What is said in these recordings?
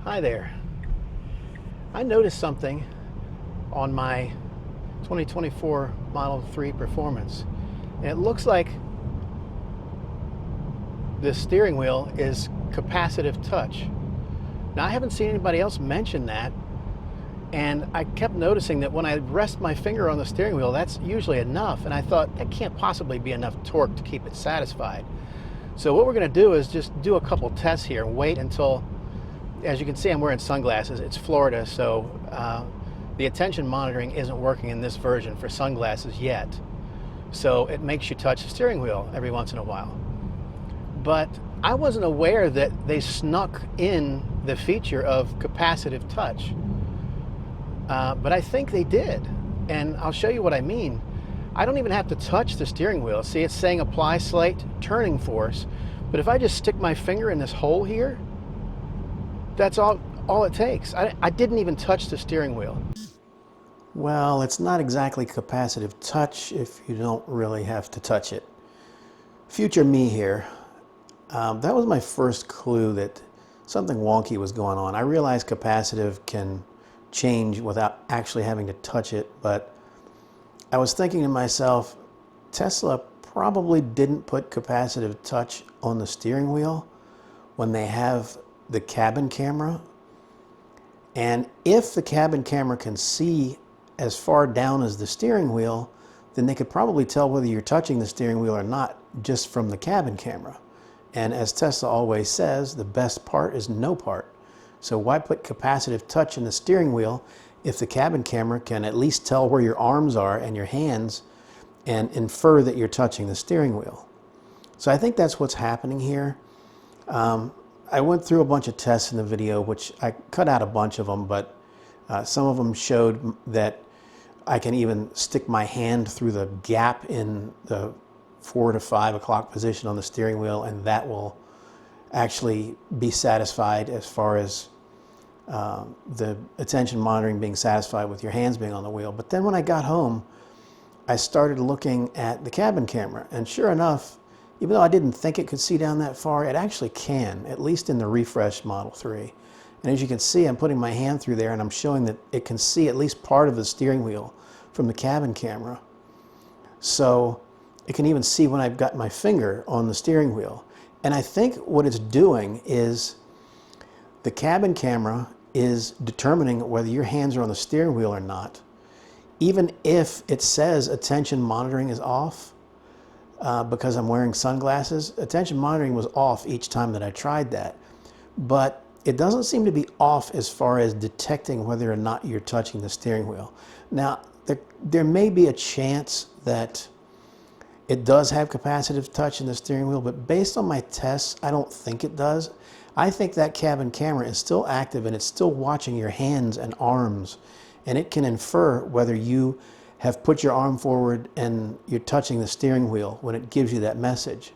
Hi there. I noticed something on my 2024 Model 3 Performance, and it looks like the steering wheel is capacitive touch. Now, I haven't seen anybody else mention that, and I kept noticing that when I rest my finger on the steering wheel, that's usually enough, and I thought that can't possibly be enough torque to keep it satisfied. So what we're going to do is just do a couple tests here and wait until, as you can see, I'm wearing sunglasses. It's Florida, so the attention monitoring isn't working in this version for sunglasses yet. So it makes you touch the steering wheel every once in a while. But I wasn't aware that they snuck in the feature of capacitive touch. But I think they did, and I'll show you what I mean. I don't even have to touch the steering wheel. See, it's saying apply slight turning force, but if I just stick my finger in this hole here, that's all it takes. I didn't even touch the steering wheel. Well, it's not exactly capacitive touch if you don't really have to touch it. Future me here. That was my first clue that something wonky was going on. I realized capacitive can change without actually having to touch it, but I was thinking to myself, Tesla probably didn't put capacitive touch on the steering wheel when they have the cabin camera. And if the cabin camera can see as far down as the steering wheel, then they could probably tell whether you're touching the steering wheel or not just from the cabin camera. And as Tesla always says, the best part is no part. So why put capacitive touch in the steering wheel if the cabin camera can at least tell where your arms are and your hands and infer that you're touching the steering wheel? So I think that's what's happening here. I went through a bunch of tests in the video, which I cut out a bunch of them, but some of them showed that I can even stick my hand through the gap in the 4 to 5 o'clock position on the steering wheel, and that will actually be satisfied as far as the attention monitoring being satisfied with your hands being on the wheel. But then when I got home, I started looking at the cabin camera, and sure enough, even though I didn't think it could see down that far, it actually can, at least in the refreshed Model 3. And as you can see, I'm putting my hand through there and I'm showing that it can see at least part of the steering wheel from the cabin camera. So it can even see when I've got my finger on the steering wheel. And I think what it's doing is the cabin camera is determining whether your hands are on the steering wheel or not. Even if it says attention monitoring is off, because I'm wearing sunglasses, attention monitoring was off each time that I tried that. But it doesn't seem to be off as far as detecting whether or not you're touching the steering wheel. Now, there may be a chance that it does have capacitive touch in the steering wheel, but based on my tests, I don't think it does. I think that cabin camera is still active and it's still watching your hands and arms, and it can infer whether you have put your arm forward and you're touching the steering wheel when it gives you that message.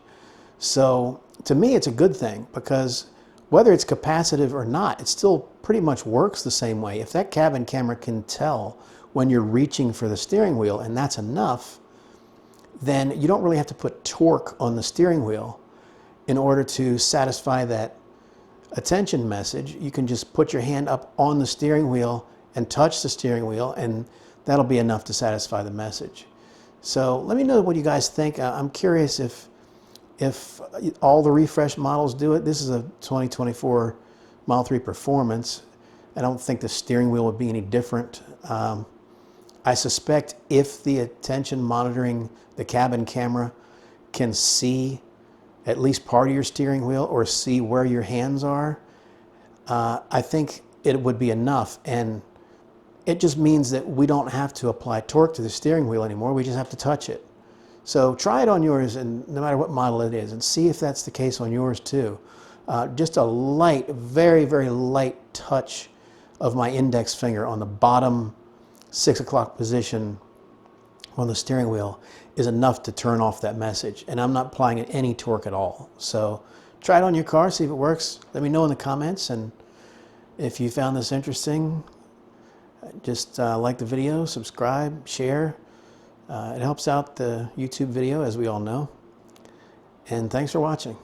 So to me, it's a good thing, because whether it's capacitive or not, it still pretty much works the same way. If that cabin camera can tell when you're reaching for the steering wheel, and that's enough, then you don't really have to put torque on the steering wheel in order to satisfy that attention message. You can just put your hand up on the steering wheel and touch the steering wheel, and that'll be enough to satisfy the message. So let me know what you guys think. I'm curious if all the refresh models do it. This is a 2024 Model 3 Performance. I don't think the steering wheel would be any different. I suspect if the attention monitoring, the cabin camera, can see at least part of your steering wheel or see where your hands are, I think it would be enough. And it just means that we don't have to apply torque to the steering wheel anymore. We just have to touch it. So try it on yours, and no matter what model it is, and see if that's the case on yours too. Just a light, very, very light touch of my index finger on the bottom 6 o'clock position on the steering wheel is enough to turn off that message. And I'm not applying any torque at all. So try it on your car, see if it works. Let me know in the comments. And if you found this interesting, just like the video, subscribe, share. It helps out the YouTube video, as we all know. And thanks for watching.